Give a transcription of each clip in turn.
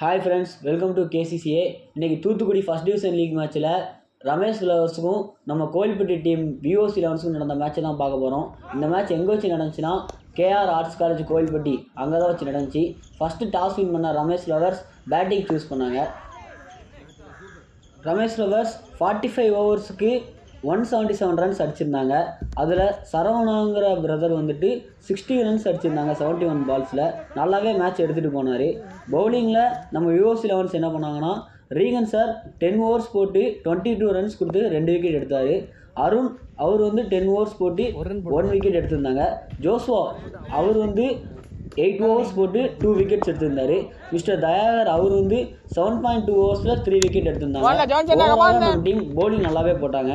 Hi friends, welcome to KCCA. இன்றைக்கி Thoothukudi first division league மேட்ச்சில் ரமேஷ் லவர்ஸுக்கும் நம்ம கோயில்பட்டி டீம் விஓசி 11க்கும் நடந்த மேட்ச்சை தான் பார்க்க போகிறோம். இந்த மேட்ச் எங்கே வச்சு நடந்துச்சுன்னா கேஆர் ஆர்ட்ஸ் காலேஜ் கோயில்பட்டி அங்கே தான் வச்சு நடந்துச்சு. ஃபஸ்ட்டு டாஸ் வின் பண்ண ரமேஷ் லவர்ஸ் பேட்டிங் சூஸ் பண்ணாங்க. ரமேஷ் லவர்ஸ் 45 ஓவர்ஸுக்கு 177 ரன்ஸ் அடிச்சிருந்தாங்க. அதில் சரவணாங்கிற பிரதர் வந்துட்டு 60 ரன்ஸ் அடிச்சிருந்தாங்க 71 பால்ஸில். நல்லாவே மேட்ச் எடுத்துகிட்டு போனார். பவுலிங்கில் நம்ம விஓசி 11 என்ன பண்ணாங்கன்னா, ரீகன் சார் 10 ஓவர்ஸ் போட்டு 22 ரன்ஸ் கொடுத்து 2 விக்கெட் எடுத்தார். அருண் அவர் வந்து 10 ஓவர்ஸ் போட்டு 1 விக்கெட் எடுத்திருந்தாங்க. ஜோஸ்வா அவர் வந்து 8 ஓவர்ஸ் போட்டு 2 விக்கெட்ஸ் எடுத்திருந்தாரு. மிஸ்டர் தயாகர் அவர் வந்து 7.2 ஓவர்ஸில் 3 விக்கெட் எடுத்திருந்தாங்க. நம்ம டீம் பவுலிங் நல்லாவே போட்டாங்க.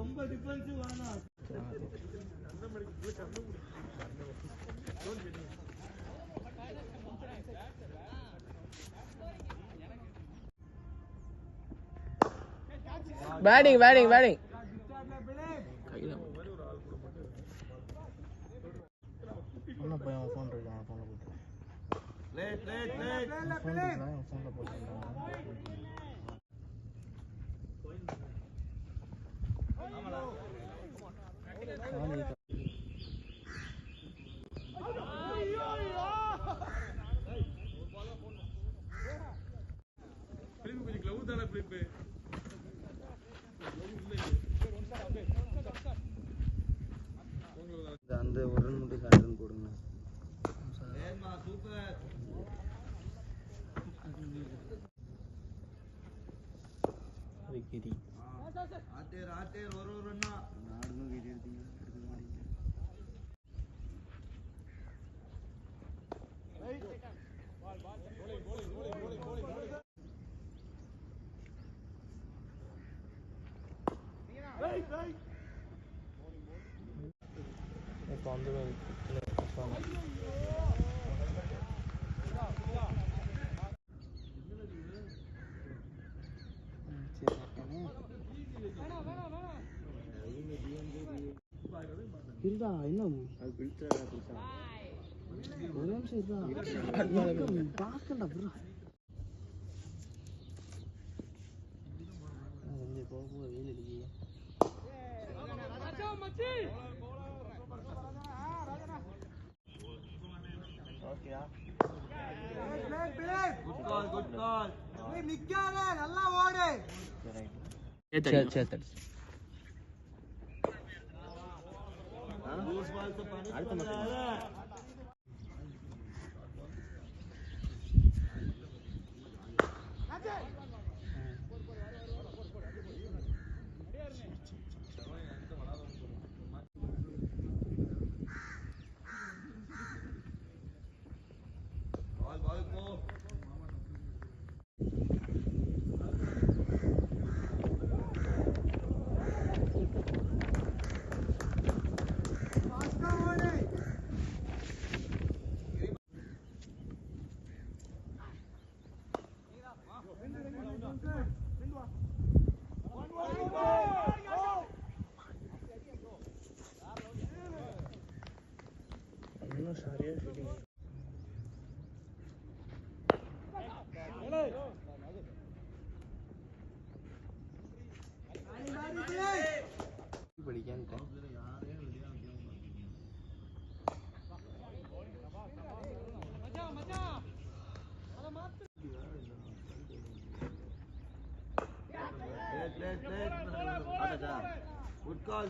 ரொம்ப டிஃபென்சிவ் ஆனா பேட்டிங் அந்த ஒரு ரன் மட்டும் காட்டுன்னு போடுங்க. ஒரு ரன்னா நாடுன்னு வீடியோ எடுத்தீங்க. இருந்தா இன்னும் ஒரு நிமிஷம் பார்க்கண்டா ப்ரோ. போக வெயில் அடிக்க நல்லா ஓடு.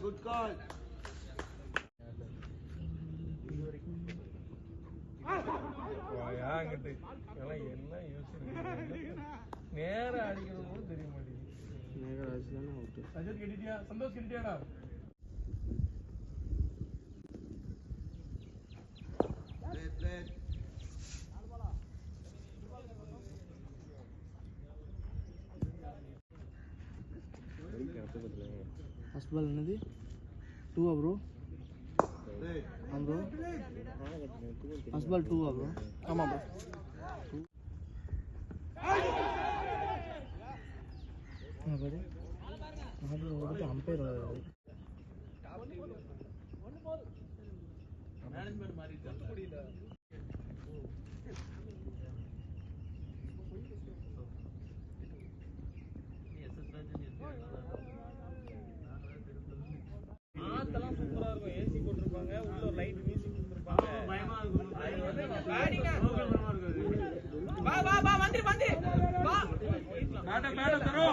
Good call. நேர அடிக்கிறது கூட தெரிய மாட்டேங்குது. நேர அடிச்சானே அவுட். சஜத் கேட்டியா? சந்தோஷ் கேட்டியாடா? லேட் நாலு பாலா ஃபர்ஸ்ட் பால் என்னது 2 bro bro first ball 2 bro ஆமாம் ப்ரோ அம்பையர் மேனேஜ்மெண்ட் மாதிரி புரியல ஆத்தெல்லாம் சூப்பரா இருக்கும் ஏசி போட்டுருப்பாங்க உள்ள ஒரு லைட் மியூசிக் கொடுத்துருப்பாங்க பயமா இருக்கும் வா வா வா வந்து வந்து வா பேட்ட தரோ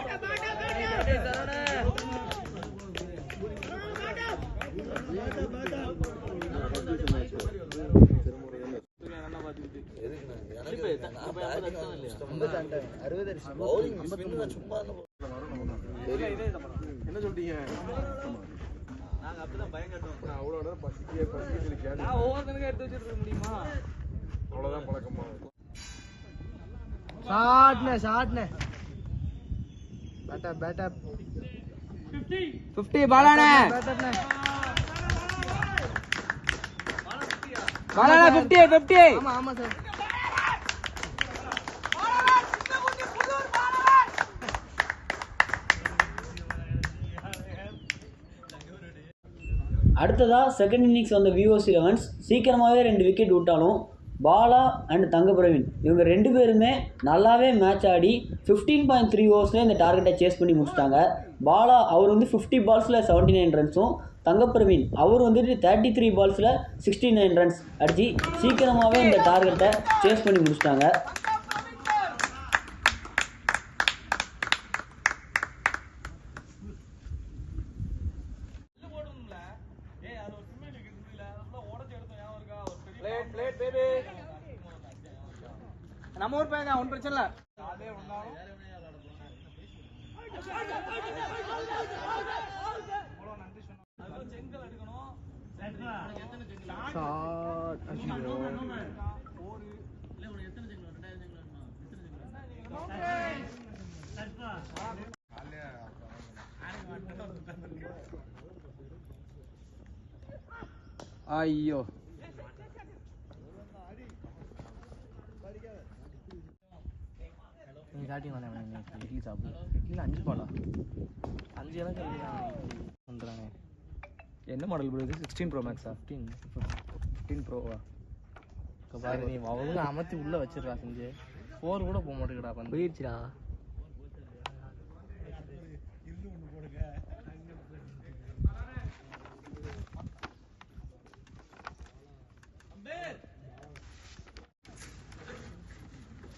தரோடா என்ன சொல்றீங்க நாங்க அப்பதான் பயம் கட்டோம் அவ்வளோ பசிக்கே நான் ஒவ்வொருத்தனுக்கு எடுத்து வச்சிருக்க முடியுமா அவ்வளோதான் பழக்கமா ஷாட்னே பேட் அப் 50 பாலானே பாலானே 50 ஆமா சார் அடுத்ததாக செகண்ட் இன்னிங்ஸ் வந்த விஓசி 11s சீக்கிரமாகவே 2 விக்கெட் விட்டாலும் பாலா அண்ட் தங்கப்பிரவீன் இவங்க 2 பேருமே நல்லாவே மேட்ச் ஆடி 15.3 ஓவர்ஸ்லேயே இந்த டார்கெட்டை சேஸ் பண்ணி முடிச்சிட்டாங்க. பாலா அவர் வந்து 50 பால்ஸில் 79 ரன்ஸும் தங்கப்பிரவீன் அவர் வந்துட்டு 33 பால்ஸில் 69 ரன்ஸ் அடித்து சீக்கிரமாகவே இந்த டார்கெட்டை சேஸ் பண்ணி முடிச்சிட்டாங்க. நம்ம ஊர் பையன் ஒன்றும் பிரச்சனை இல்லை. ஐயோ காட்டி இட்லி சாப்பிடு. இட்லியில் 5 பாலா 5 எனக்கு பண்ணுறாங்க. என்ன மாடல் ப்ரோ இது? 16 ப்ரோ மேக்ஸா? 15 ப்ரோவா? இப்போ பாரு நீ அவங்க அமர்த்தி உள்ளே வச்சிடறா செஞ்சு 4 கூட போக மாட்டேங்கடா பண்ண போயிடுச்சுடா.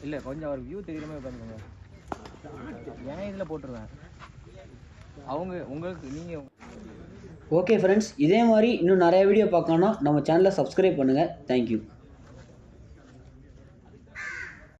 இல்லை கொஞ்சம் அவர் வியூ தெரியுற மாதிரி உட்காந்துக்கோங்க. ஏன்னா இதில் போட்டுருவேன் அவங்க உங்களுக்கு நீங்கள். ஓகே ஃப்ரெண்ட்ஸ், இதே மாதிரி இன்னும் நிறைய வீடியோ பார்க்கணுன்னா நம்ம சேனலை சப்ஸ்கிரைப் பண்ணுங்கள். தேங்க்யூ.